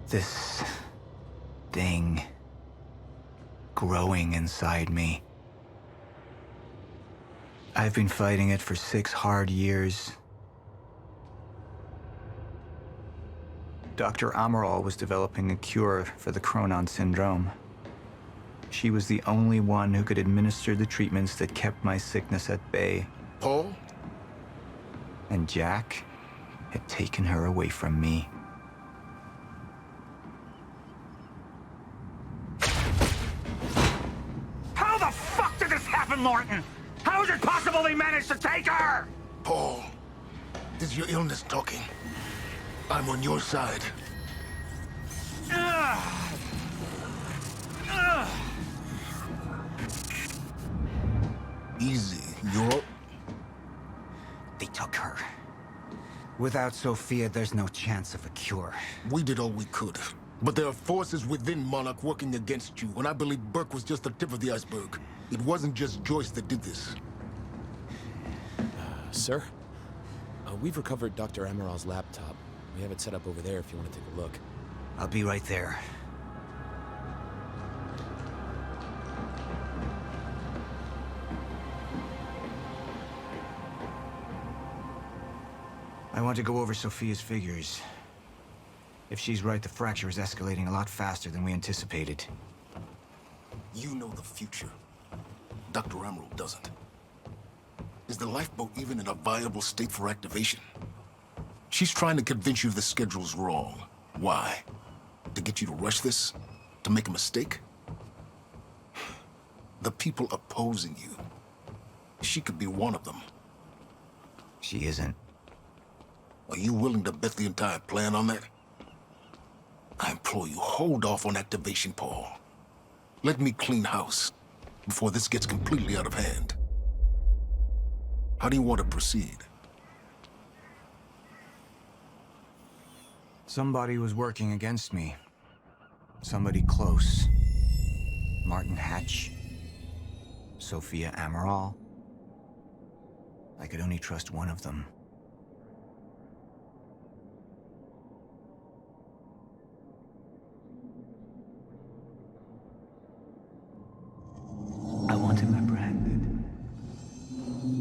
This thing growing inside me. I've been fighting it for 6 hard years. Dr. Amaral was developing a cure for the Cronon syndrome. She was the only one who could administer the treatments that kept my sickness at bay. Paul? And Jack had taken her away from me. How the fuck did this happen, Morton? How is it possible they managed to take her? Paul, this is your illness talking. I'm on your side. Easy, you're... They took her. Without Sophia, there's no chance of a cure. We did all we could. But there are forces within Monarch working against you, and I believe Burke was just the tip of the iceberg. It wasn't just Joyce that did this. Sir? We've recovered Dr. Amaral's laptop. We have it set up over there if you want to take a look. I'll be right there. I want to go over Sophia's figures. If she's right, the fracture is escalating a lot faster than we anticipated. You know the future. Dr. Amaral doesn't. Is the lifeboat even in a viable state for activation? She's trying to convince you the schedule's wrong. Why? To get you to rush this? To make a mistake? The people opposing you. She could be one of them. She isn't. Are you willing to bet the entire plan on that? I implore you, hold off on activation, Paul. Let me clean house before this gets completely out of hand. How do you want to proceed? Somebody was working against me. Somebody close. Martin Hatch. Sophia Amaral. I could only trust one of them. I want him apprehended.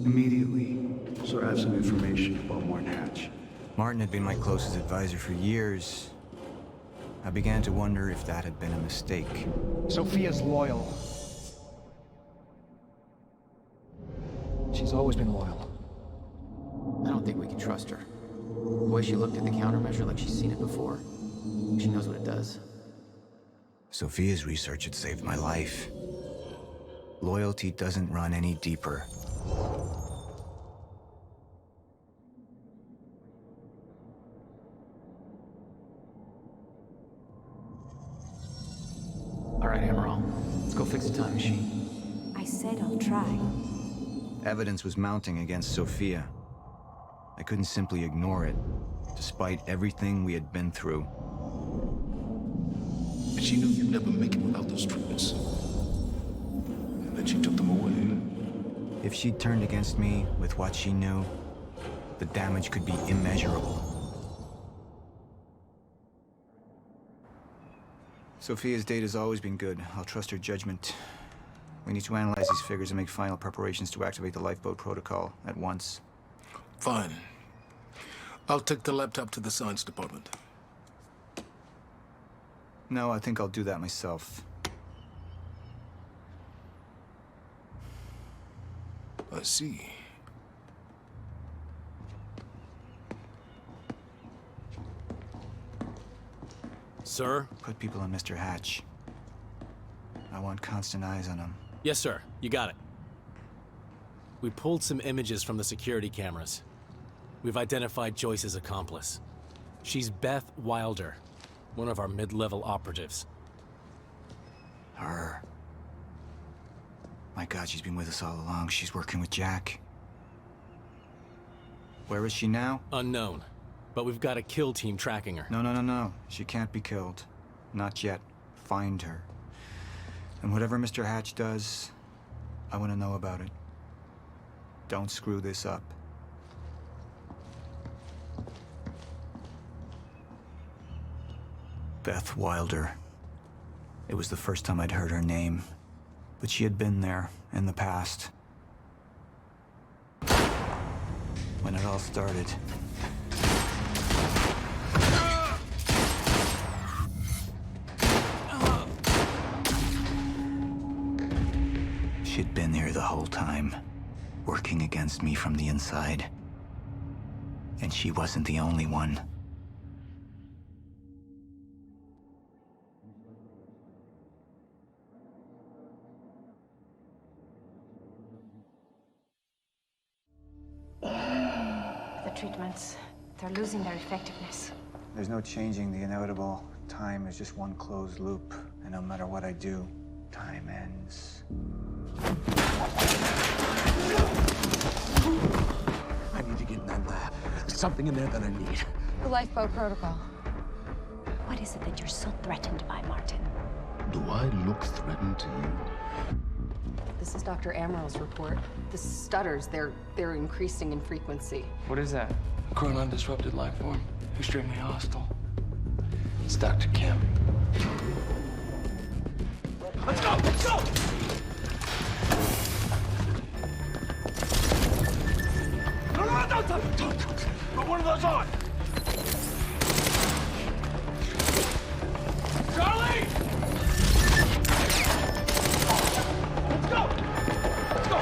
Immediately. So I have some information about Martin Hatch. Martin had been my closest advisor for years. I began to wonder if that had been a mistake. Sophia's loyal. She's always been loyal. I don't think we can trust her. The way she looked at the countermeasure like she's seen it before. She knows what it does. Sophia's research had saved my life. Loyalty doesn't run any deeper. All right, Amaral. Let's go fix the time machine. I said I'll try. Evidence was mounting against Sophia. I couldn't simply ignore it, despite everything we had been through. But she knew you'd never make it without those treatments. And then she took them away. If she'd turned against me with what she knew, the damage could be immeasurable. Sophia's data's always been good. I'll trust her judgment. We need to analyze these figures and make final preparations to activate the lifeboat protocol at once. Fine. I'll take the laptop to the science department. No, I think I'll do that myself. I see. Sir? Put people on Mr. Hatch. I want constant eyes on him. Yes, sir. You got it. We pulled some images from the security cameras. We've identified Joyce's accomplice. She's Beth Wilder, one of our mid-level operatives. Her. My God, she's been with us all along. She's working with Jack. Where is she now? Unknown. But we've got a kill team tracking her. No. She can't be killed. Not yet. Find her. And whatever Mr. Hatch does, I want to know about it. Don't screw this up. Beth Wilder. It was the first time I'd heard her name, but she had been there in the past. When it all started. She'd been here the whole time, working against me from the inside. And she wasn't the only one. The treatments, they're losing their effectiveness. There's no changing the inevitable. Time is just one closed loop, and no matter what I do, time ends. I need to get in that lab. There's something in there that I need. The lifeboat protocol. What is it that you're so threatened by, Martin? Do I look threatened to you? This is Dr. Amaril's report. The stutters, they're increasing in frequency. What is that? Chronon disrupted life form. Extremely hostile. It's Dr. Kim. Let's go! Let's go! No, don't. Put one of those on. Charlie! Let's go! Let's go!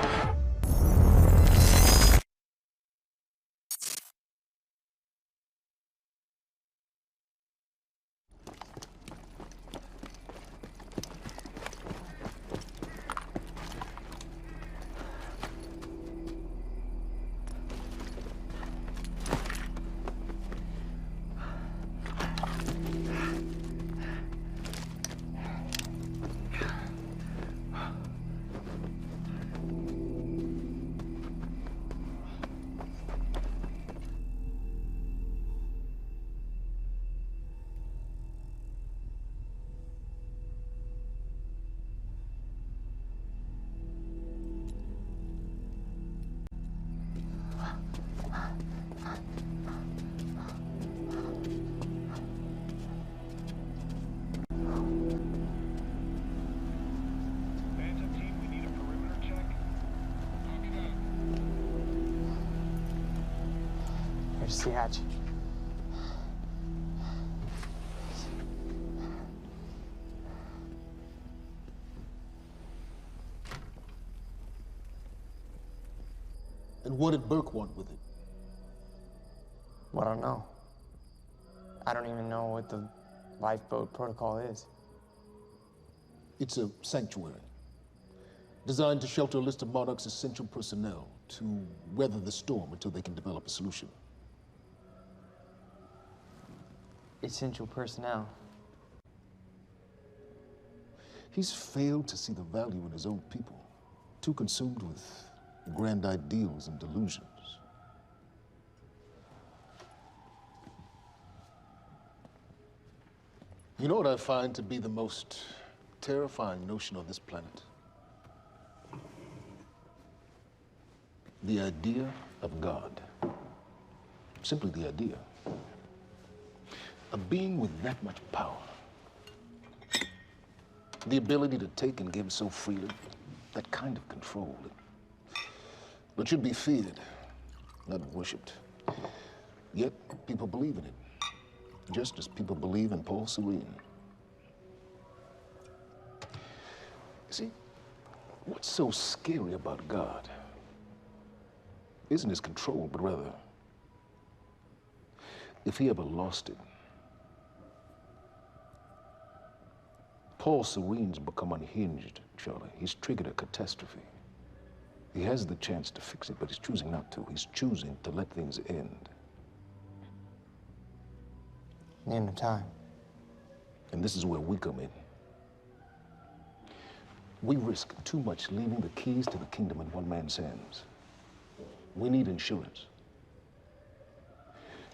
Here's the hatch. And what did Burke want with it? Well, I don't know. I don't even know what the lifeboat protocol is. It's a sanctuary designed to shelter a list of Monarch's essential personnel to weather the storm until they can develop a solution. Essential personnel. He's failed to see the value in his own people, too consumed with grand ideals and delusions. You know what I find to be the most terrifying notion on this planet? The idea of God. Simply the idea. A being with that much power. The ability to take and give so freely. That kind of control. But should be feared, not worshipped. Yet people believe in it. Just as people believe in Paul Serene. See, what's so scary about God isn't his control, but rather, if he ever lost it. Paul Serene's become unhinged, Charlie. He's triggered a catastrophe. He has the chance to fix it, but he's choosing not to. He's choosing to let things end. The end of time. And this is where we come in. We risk too much leaving the keys to the kingdom in one man's hands. We need insurance.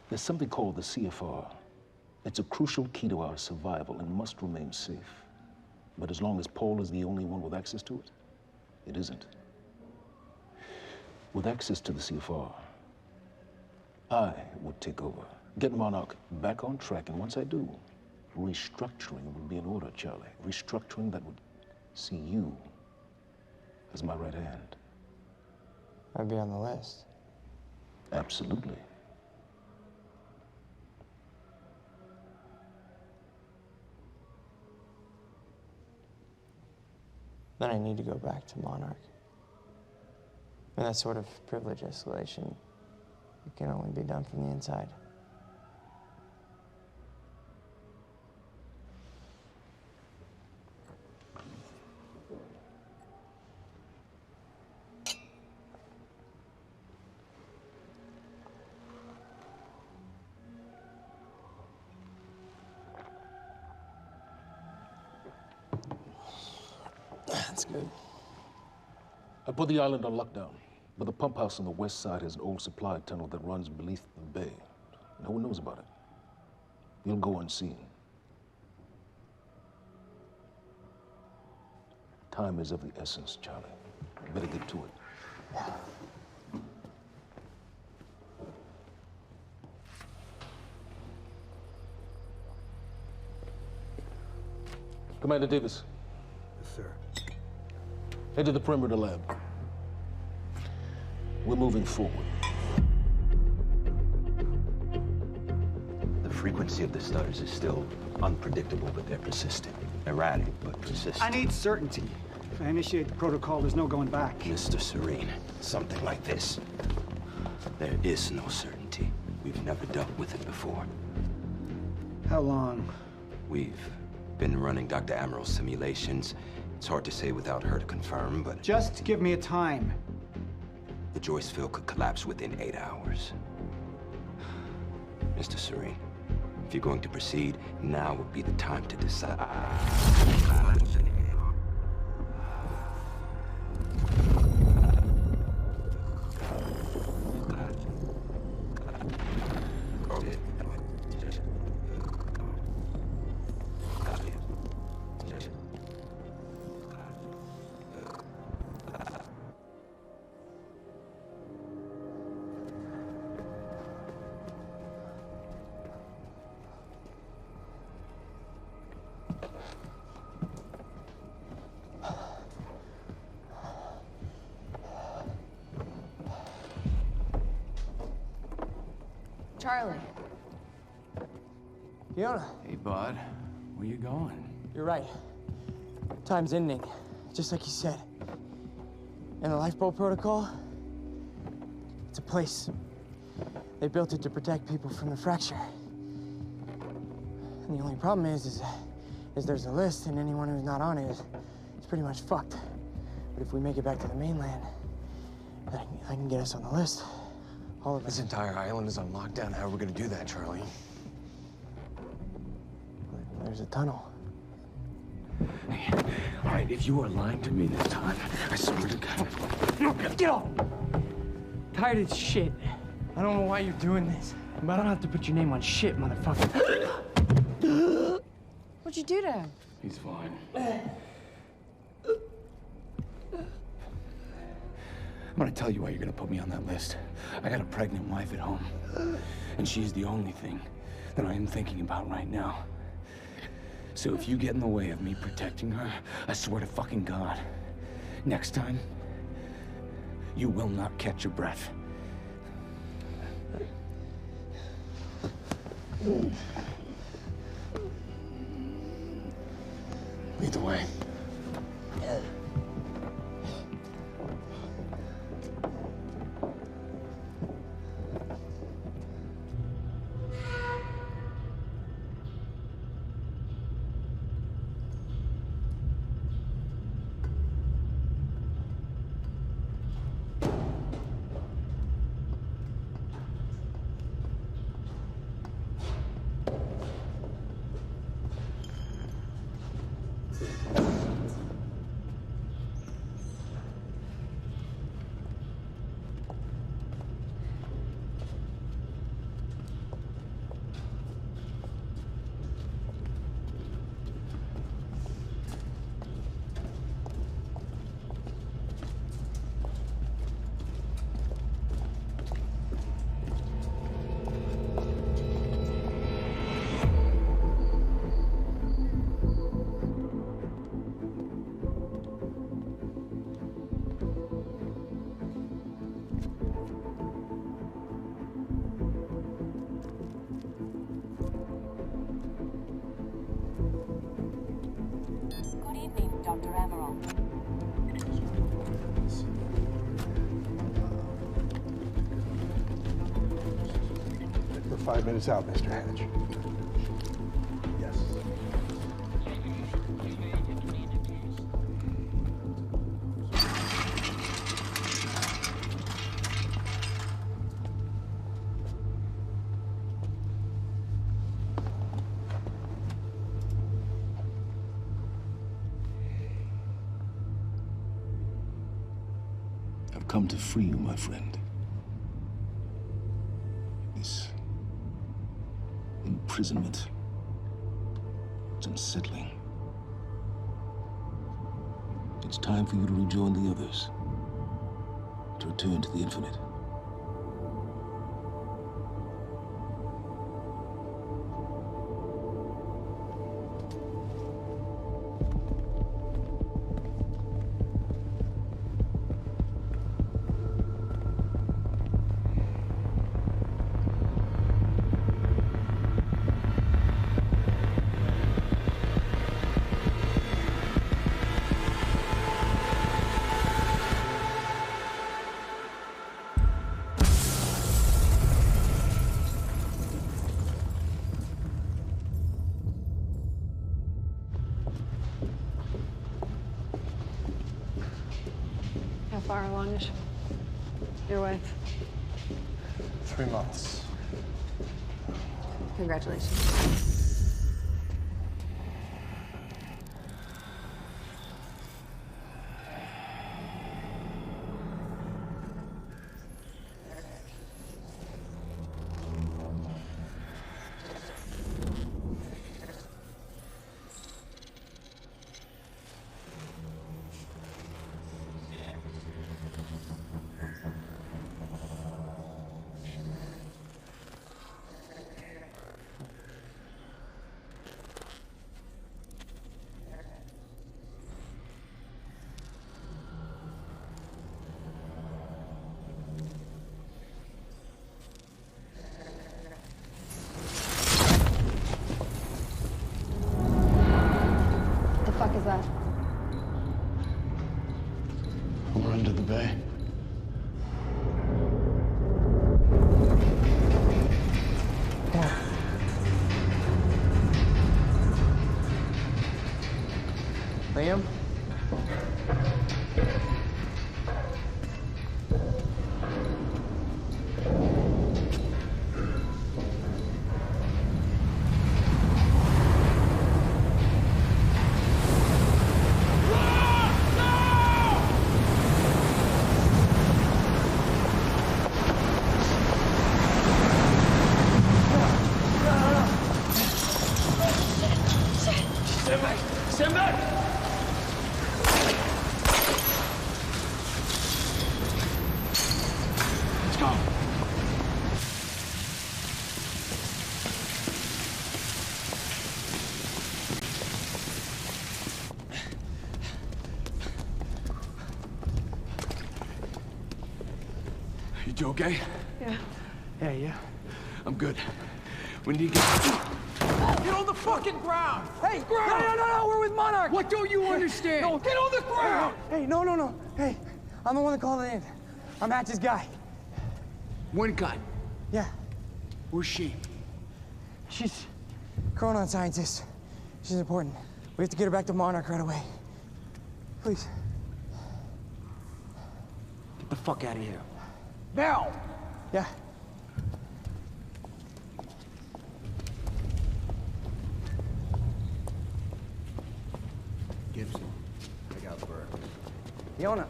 There's something called the CFR. It's a crucial key to our survival and must remain safe. But as long as Paul is the only one with access to it, it isn't. With access to the CFR, I would take over, get Monarch back on track, and once I do, Restructuring would be in order, Charlie. Restructuring that would see you as my right hand. I'd be on the list. Absolutely. Then I need to go back to Monarch. And that sort of privilege escalation, it can only be done from the inside. That's good. I put the island on lockdown, but the pump house on the west side has an old supply tunnel that runs beneath the bay. No one knows about it. You'll go unseen. Time is of the essence, Charlie. You better get to it. Yeah. Commander Davis. Yes, sir. Head to the perimeter lab. We're moving forward. The frequency of the stutters is still unpredictable, but they're persistent. Erratic, but persistent. I need certainty. If I initiate the protocol, there's no going back. Mr. Serene, something like this. There is no certainty. We've never dealt with it before. How long? We've been running Dr. Amaril's simulations. It's hard to say without her to confirm, but... Just give me a time. The Joyce field could collapse within 8 hours. Mr. Serene, if you're going to proceed, now would be the time to decide. Charlie. Fiona. Hey, bud. Where you going? You're right. Time's ending, just like you said. And the lifeboat protocol, it's a place. They built it to protect people from the fracture. And the only problem is there's a list, and anyone who's not on it is pretty much fucked. But if we make it back to the mainland, I can get us on the list. All of us. This entire island is on lockdown. How are we gonna do that, Charlie? There's a tunnel. Hey, all right, if you are lying to me this time, I swear to God. No, get off! Tired of this shit. I don't know why you're doing this, but I don't have to put your name on shit, motherfucker. What'd you do to him? He's fine. I'm gonna tell you why you're gonna put me on that list. I got a pregnant wife at home, and she's the only thing that I am thinking about right now. So if you get in the way of me protecting her, I swear to fucking God, next time, you will not catch your breath. Lead the way. 5 minutes out, Mr. Hatch. Yes. I've come to free you, my friend. This imprisonment, it's unsettling. It's time for you to rejoin the others, to return to the infinite. How far along is your wife? 3 months. Congratulations. What the fuck is that? Over under the bay. Liam? Stand back! Let's go. You okay? Yeah. Yeah. I'm good. We need to get... Get on the fucking ground! Hey! No, we're with Monarch! What don't you understand? No, get on the ground! Hey, no. Hey, I'm the one that called it in. I'm Hatch's guy. One guy. Yeah. Where's she? She's a chronon scientist. She's important. We have to get her back to Monarch right away. Please. Get the fuck out of here. Now! Yeah. Gibson, I got Burke. Fiona,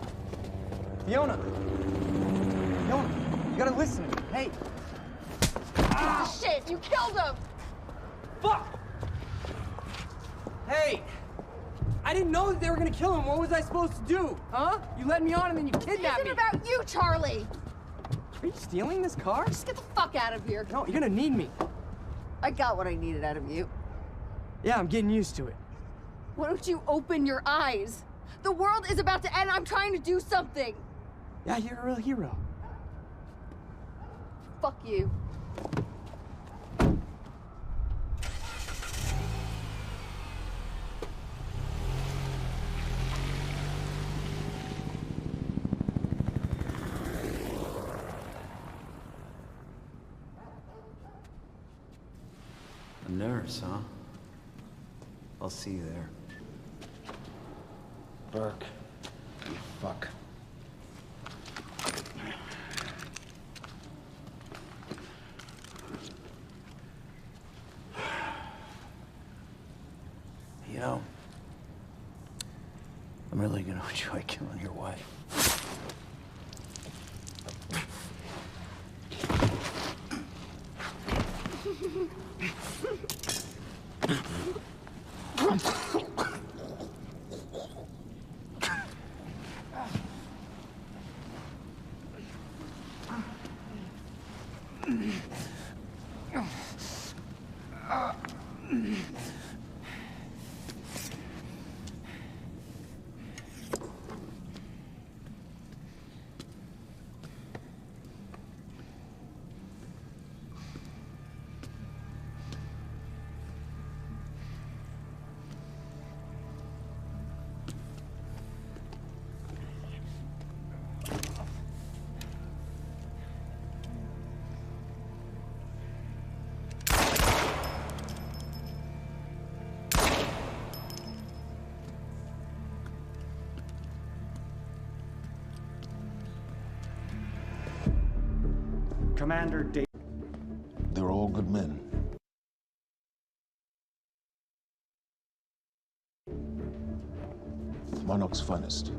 you gotta listen to me. Hey! Shit, you killed him! Fuck! Hey! I didn't know that they were gonna kill him. What was I supposed to do? Huh? You led me on and then you kidnapped me. This isn't about you, Charlie! Are you stealing this car? Just get the fuck out of here. No, you're gonna need me. I got what I needed out of you. Yeah, I'm getting used to it. Why don't you open your eyes? The world is about to end. I'm trying to do something. Yeah, you're a real hero. Fuck you. nerves, huh? I'll see you there. Burke, you fuck. You know, I'm really gonna enjoy killing your wife. Commander Dave. They're all good men. Monarch's finest.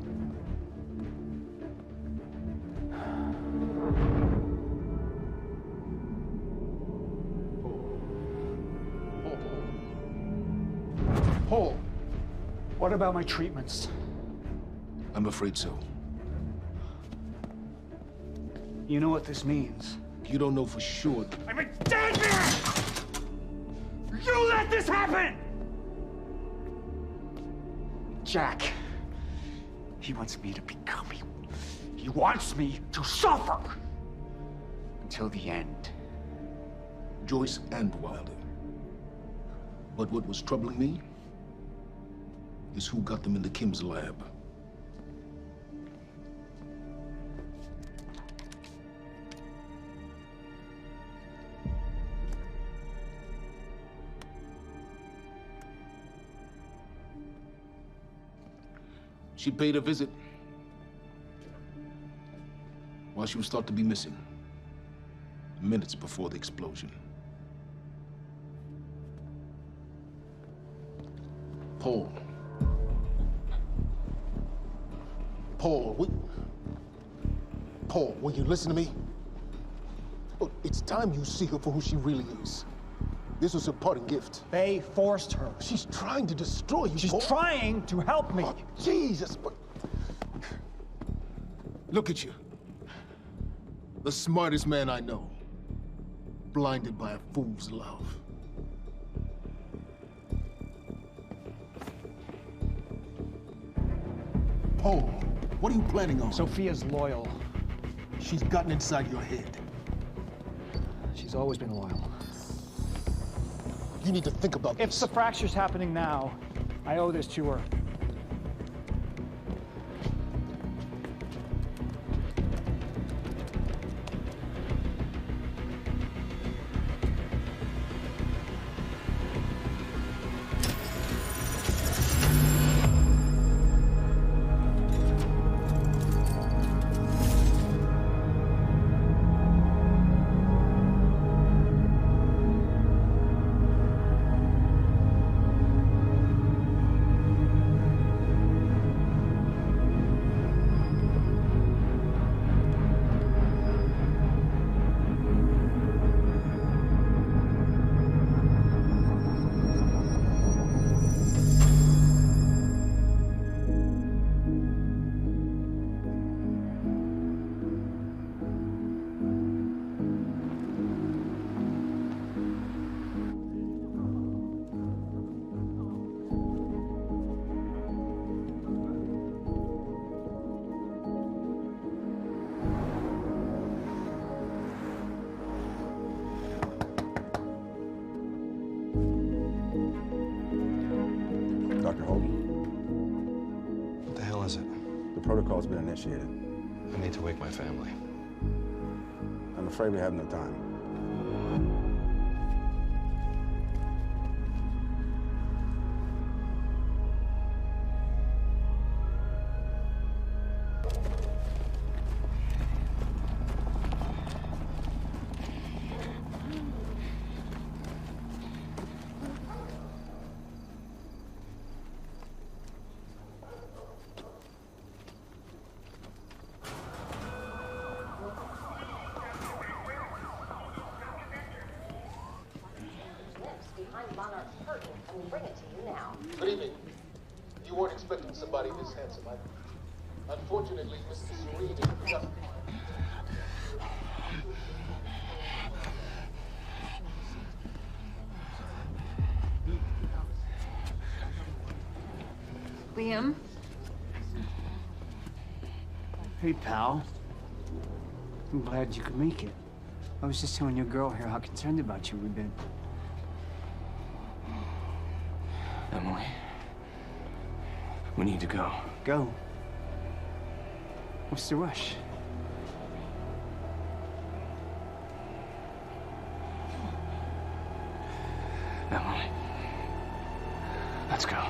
Paul, what about my treatments? I'm afraid so. You know what this means? You don't know for sure. I'm a dead man! You let this happen! Jack, he wants me to become you. He wants me to suffer until the end. Joyce and Wilder. But what was troubling me is who got them into Kim's lab. She paid a visit while she was thought to be missing, minutes before the explosion. Paul, will you listen to me? Look, it's time you see her for who she really is. This was her parting gift. They forced her. She's trying to destroy you, She's Paul. trying to help me. Oh, Jesus, but... Look at you. The smartest man I know. Blinded by a fool's love. Paul, what are you planning on? Sophia's loyal. She's gotten inside your head. She's always been loyal. You need to think about this. If the fracture's happening now, I owe this to her. Dr. Hogan? What the hell is it? The protocol's been initiated. I need to wake my family. I'm afraid we have no time. Bring it to you now. Good evening. You weren't expecting somebody this handsome, unfortunately, Mr. Serene is just... Liam? Hey, pal. I'm glad you could make it. I was just telling your girl here how concerned about you we've been. Emily, we need to go. Go? What's the rush? Emily, let's go.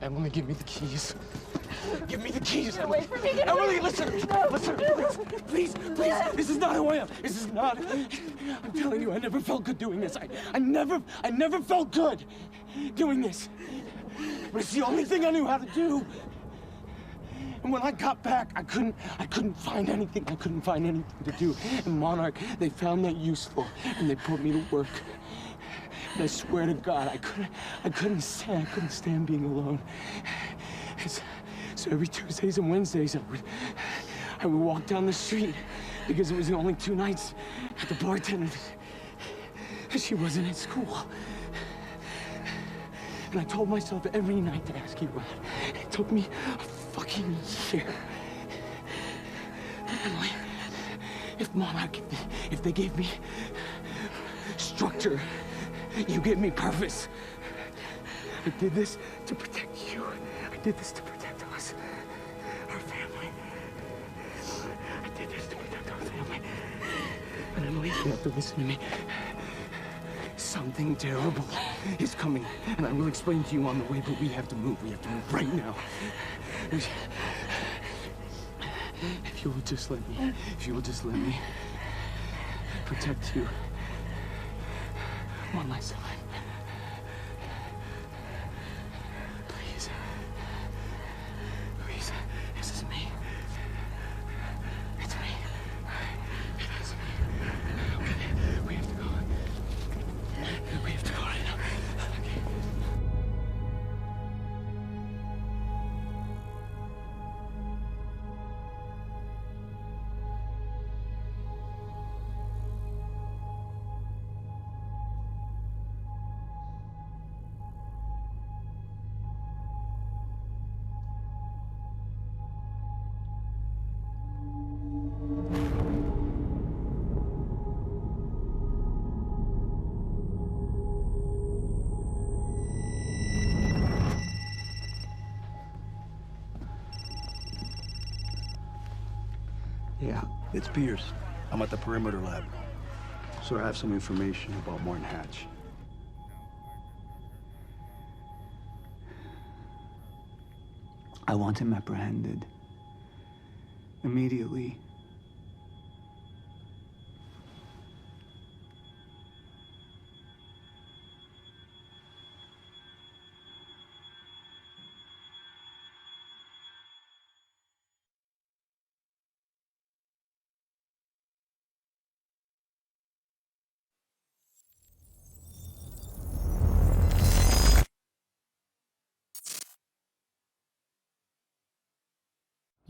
Emily, give me the keys. Give me the keys. Get away from me. Get Emily, away. listen. Listen, please. Please. This is not who I am. This is not. I'm telling you, I never felt good doing this. I never felt good doing this. But it's the only thing I knew how to do. And when I got back, I couldn't find anything. I couldn't find anything to do. And Monarch, they found that useful, and they put me to work. And I swear to God, I couldn't stand being alone. So every Tuesdays and Wednesdays, I would walk down the street because it was the only 2 nights at the bartender. She wasn't at school. And I told myself every night to ask you out. It took me a fucking year. Emily, if Monarch, if they gave me structure, you gave me purpose. I did this to protect you. I did this to protect us, our family. I did this to protect our family. And Emily, you have to listen to me. Something terrible is coming, and I will explain to you on the way, but we have to move. We have to move right now. If you will just let me protect you one last time. Please. Please. This is me. It's me. It is me. Okay. We have to go. We have to go right now. Okay. Yeah, it's Pierce. I'm at the perimeter lab. So I have some information about Martin Hatch. I want him apprehended. immediately.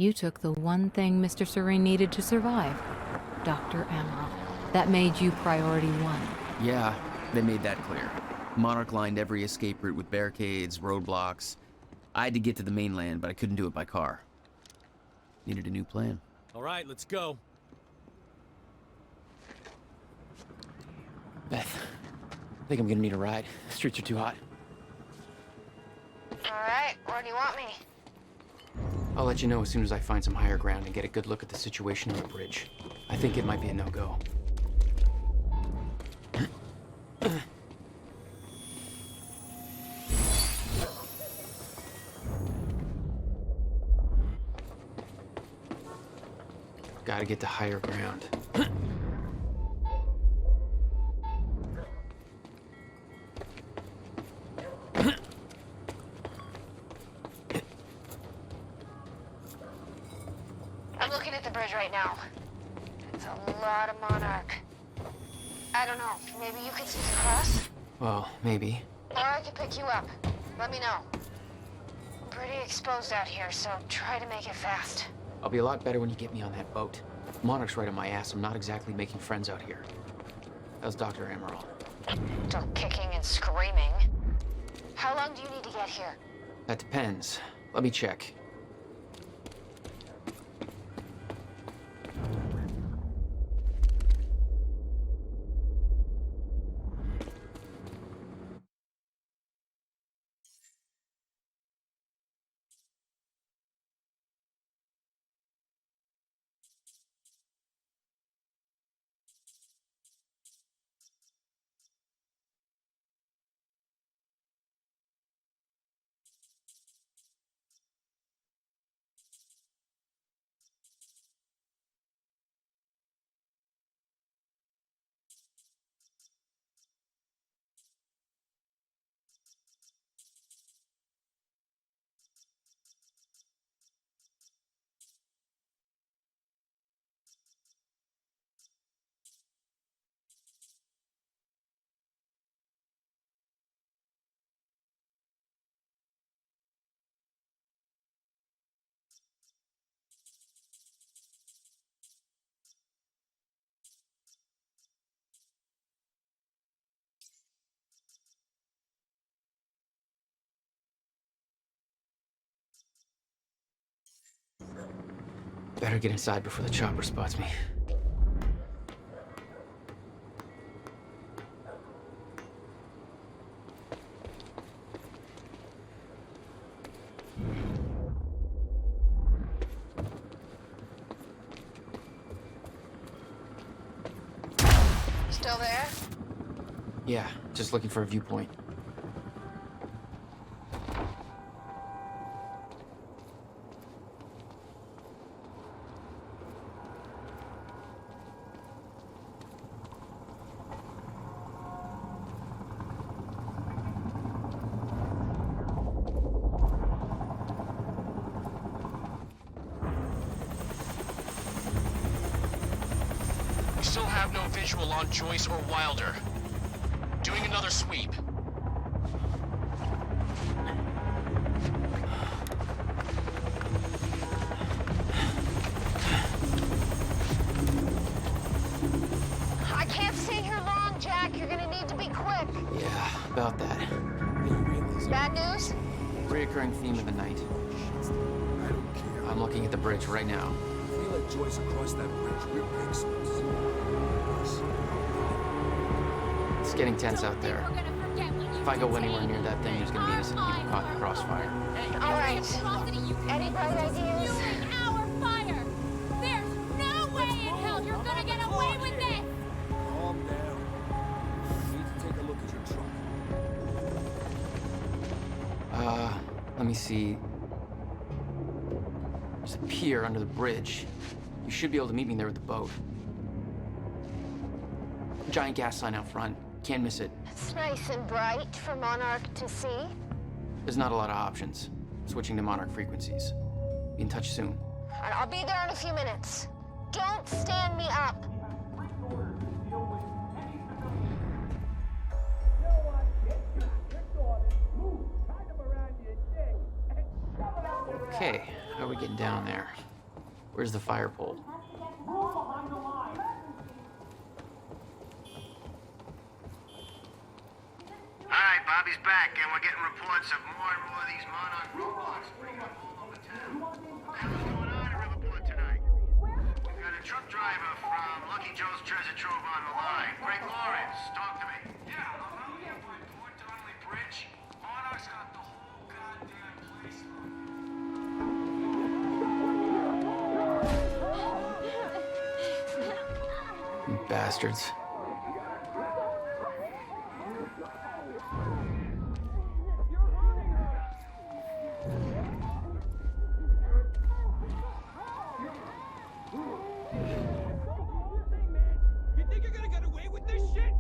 You took the one thing Mr. Serene needed to survive, Dr. Amaral. That made you priority one. Yeah, they made that clear. Monarch lined every escape route with barricades, roadblocks. I had to get to the mainland, but I couldn't do it by car. Needed a new plan. All right, let's go. Beth, I think I'm gonna need a ride. The streets are too hot. All right, where do you want me? I'll let you know as soon as I find some higher ground and get a good look at the situation on the bridge. I think it might be a no-go. Gotta get to higher ground. I'm looking at the bridge right now. It's a lot of Monarch. I don't know, maybe you could see across? Well, maybe. Or I could pick you up. Let me know. I'm pretty exposed out here, so try to make it fast. I'll be a lot better when you get me on that boat. Monarch's right on my ass. I'm not exactly making friends out here. How's Dr. Amaral? Still kicking and screaming. How long do you need to get here? That depends. Let me check. Better get inside before the chopper spots me. Still there? Yeah, just looking for a viewpoint. Still have no visual on Joyce or Wilder. Doing another sweep. I can't stay here long, Jack. You're gonna need to be quick. Yeah, about that. Bad news? Reoccurring theme of the night. I'm looking at the bridge right now. If we let Joyce across that bridge, we're experts. It's getting tense out there. If I go anywhere near that thing, there's gonna be innocent people caught in the crossfire. All right. Any bright ideas? Our fire! There's no way in hell you're gonna get away with this! Calm down. I need to take a look at your truck. Let me see. There's a pier under the bridge. You should be able to meet me there with the boat. Giant gas sign out front. Can't miss it. It's nice and bright for Monarch to see. There's not a lot of options. Switching to Monarch frequencies. Be in touch soon. And I'll be there in a few minutes. Don't stand me up. Okay, how are we getting down there? Where's the fire pole? Alright, Bobby's back, and we're getting reports of more and more of these Monarch roadblocks springing up all over town. What the hell's going on in Riverport tonight? We've got a truck driver from Lucky Joe's Treasure Trove on the line. Greg Lawrence, talk to me. Yeah, I'm here for Port Donnelly Bridge. Monarch's got the whole goddamn place You bastards. You think you're gonna get away with this shit?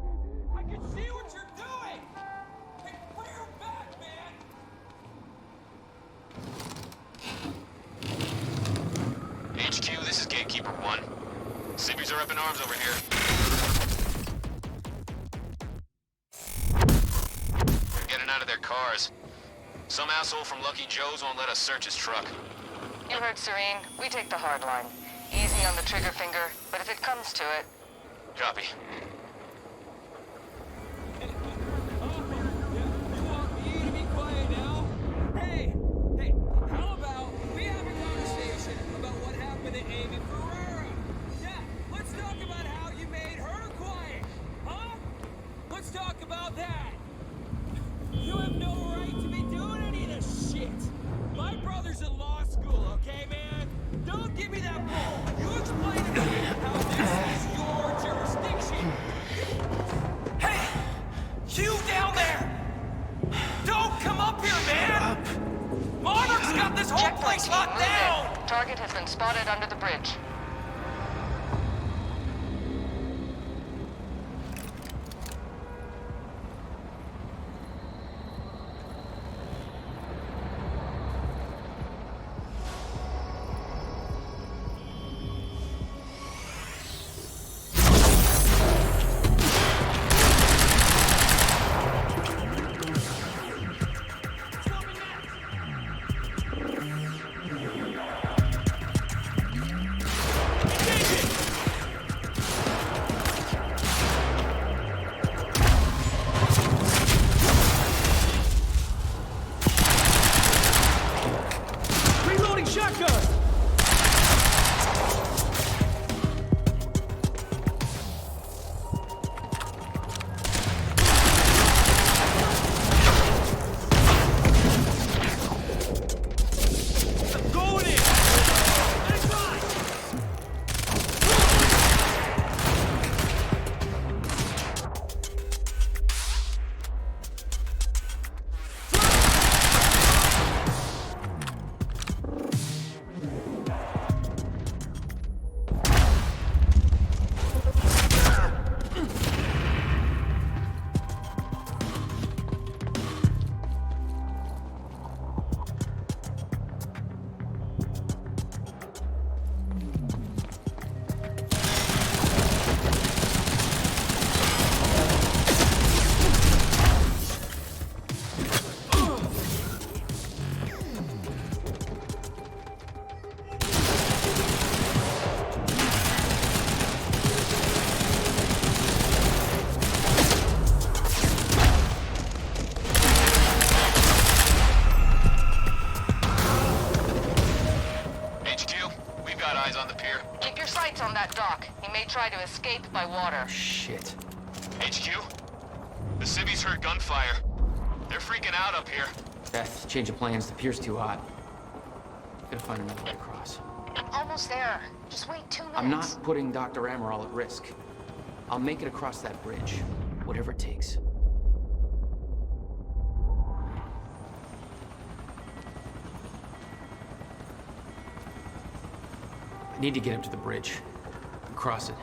I can see what you're doing! Hey, put your back, man! HQ, this is Gatekeeper 1. Civvies are up in arms over here. They're getting out of their cars. Some asshole from Lucky Joe's won't let us search his truck. You heard Serene. We take the hard line. Easy on the trigger finger, but if it comes to it... Copy. Hey, how about we have a conversation about what happened to Amy Ferrara? Yeah, let's talk about how you made her quiet, huh? Let's talk about that. You have no right to be doing any of this shit. My brother's in law school, okay, man? Don't give me that bull. You explain to me how this is your jurisdiction. Hey, you down there! Don't come up here, man! Monarch's got this whole place locked down! Target has been spotted under the bridge. Reloading shotgun! Going in! On that dock. He may try to escape by water. Shit. HQ? The civvies heard gunfire. They're freaking out up here. Beth, change of plans. The pier's too hot. Gotta find another way across. Almost there. Just wait 2 minutes. I'm not putting Dr. Amaral at risk. I'll make it across that bridge. Whatever it takes. Need to get him to the bridge. Cross it.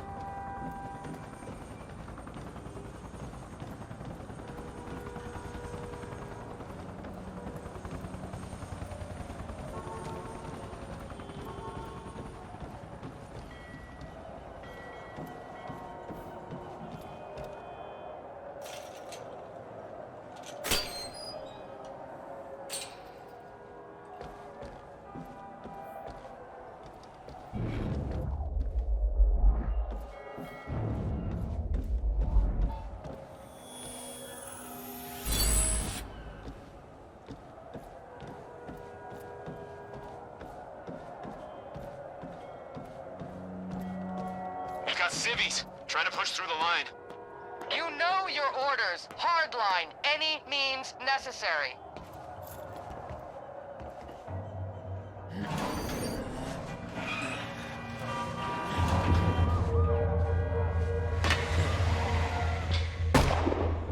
Got civvies trying to push through the line. You know your orders. Hardline. Any means necessary.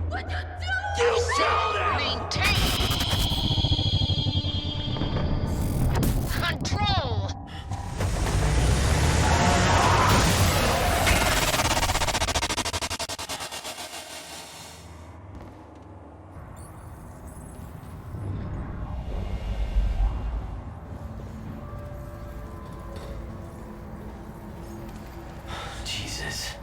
What you do? You maintain control. Jesus.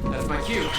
That's my cue.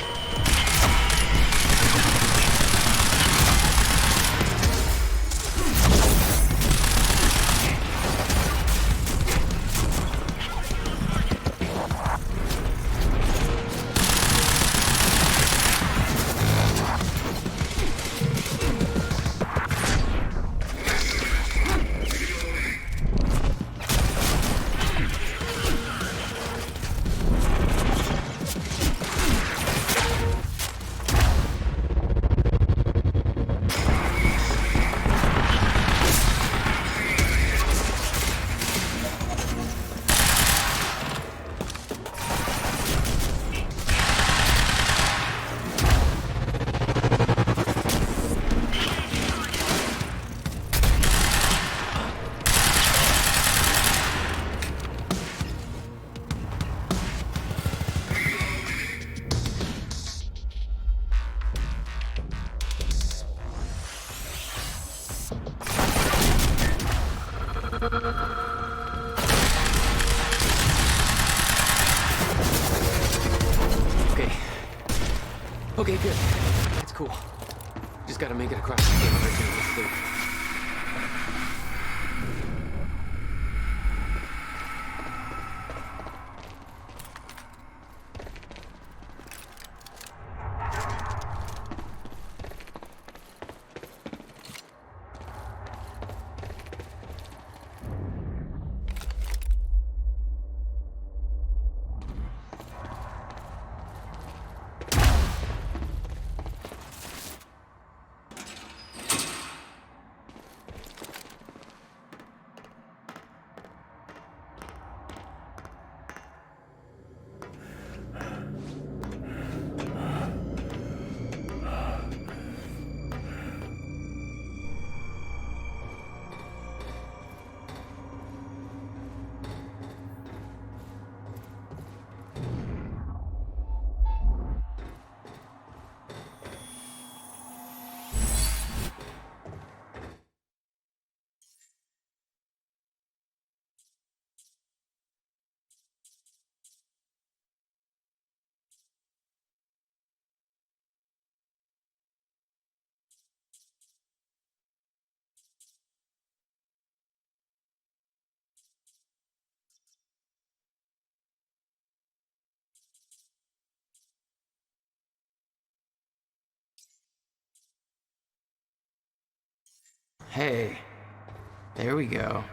Okay, good. That's cool. Just gotta make it across the table right here. Hey, there we go.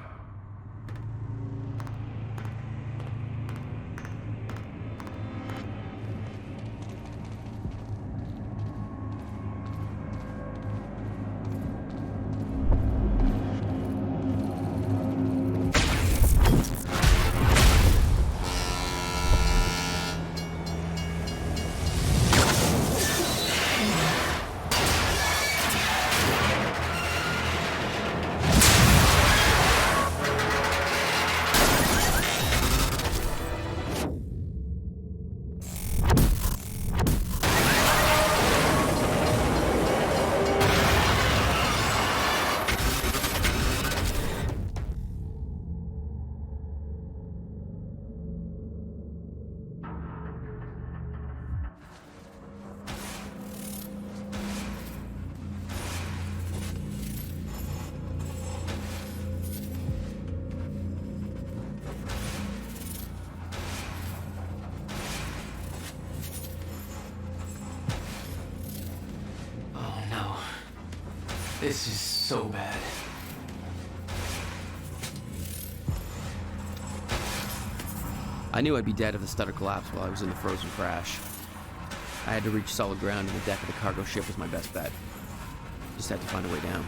This is so bad. I knew I'd be dead if the stutter collapsed while I was in the frozen crash. I had to reach solid ground, and the deck of the cargo ship was my best bet. Just had to find a way down.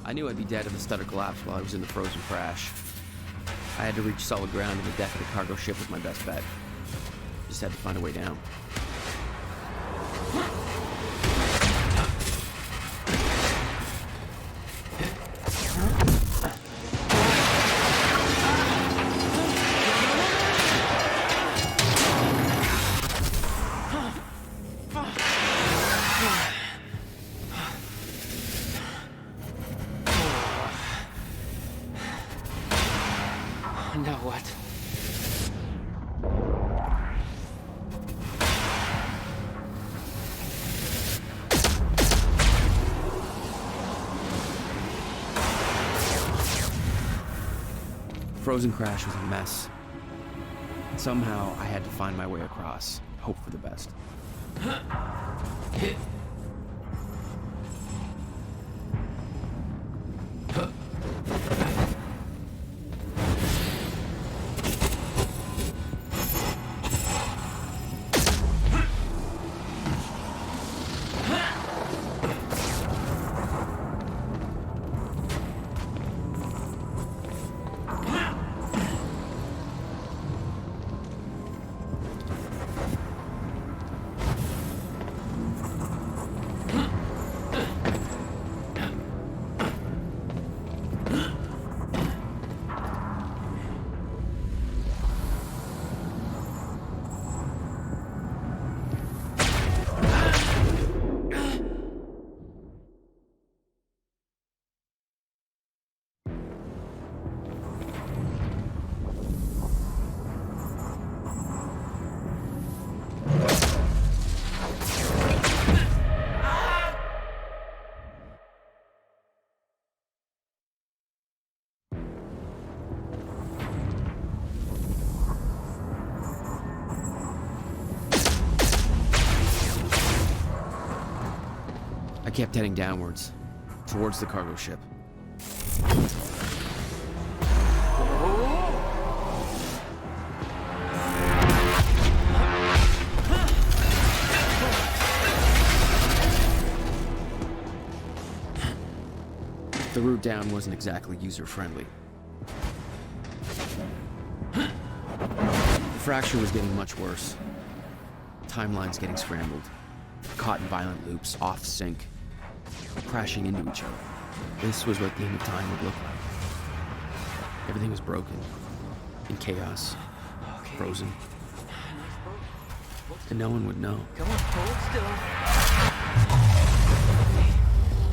I knew I'd be dead if the stutter collapsed while I was in the frozen crash. I had to reach solid ground, and the deck of the cargo ship was my best bet. Just had to find a way down. Now what? Frozen crash was a mess. Somehow, I had to find my way across, hope for the best. I kept heading downwards, towards the cargo ship. The route down wasn't exactly user-friendly. The fracture was getting much worse. Timelines getting scrambled. Caught in violent loops, off sync, crashing into each other. This was what the end of time would look like. Everything was broken, in chaos, frozen, and no one would know. Come on, hold still.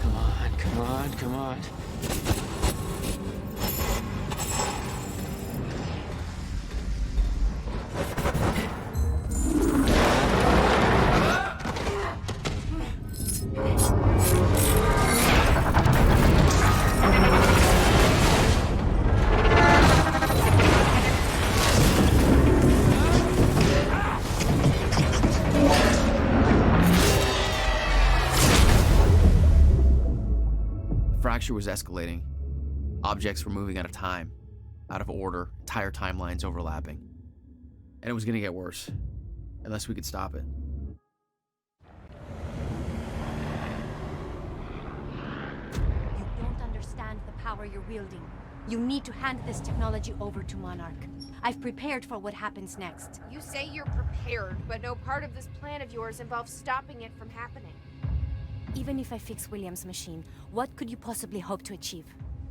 Come on, come on, come on. fracture was escalating. Objects were moving out of time, out of order, entire timelines overlapping. And it was gonna get worse, unless we could stop it. You don't understand the power you're wielding. You need to hand this technology over to Monarch. I've prepared for what happens next. You say you're prepared, but no part of this plan of yours involves stopping it from happening. Even if I fix Williams' machine, what could you possibly hope to achieve?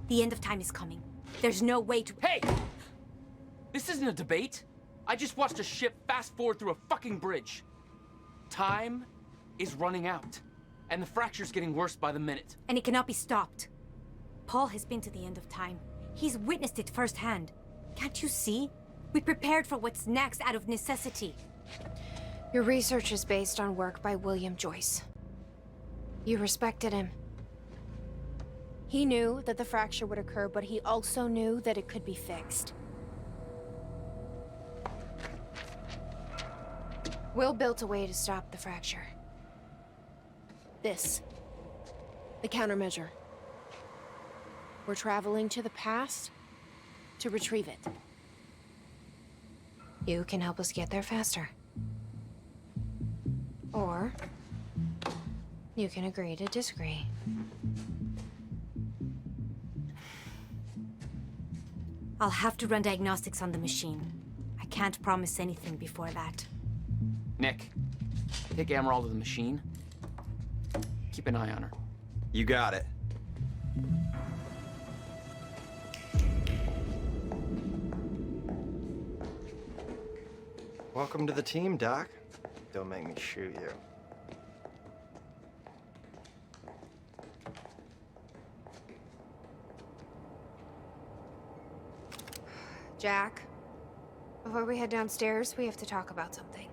The end of time is coming. There's no way to— Hey! This isn't a debate. I just watched a ship fast forward through a fucking bridge. Time is running out, and the fracture's getting worse by the minute. And it cannot be stopped. Paul has been to the end of time. He's witnessed it firsthand. Can't you see? We prepared for what's next out of necessity. Your research is based on work by Williams Joyce. You respected him. He knew that the fracture would occur, but he also knew that it could be fixed. Will built a way to stop the fracture. This. The countermeasure. We're traveling to the past to retrieve it. You can help us get there faster. Or you can agree to disagree. I'll have to run diagnostics on the machine. I can't promise anything before that. Nick, take Amaral to the machine. Keep an eye on her. You got it. Welcome to the team, Doc. Don't make me shoot you. Jack, before we head downstairs, we have to talk about something.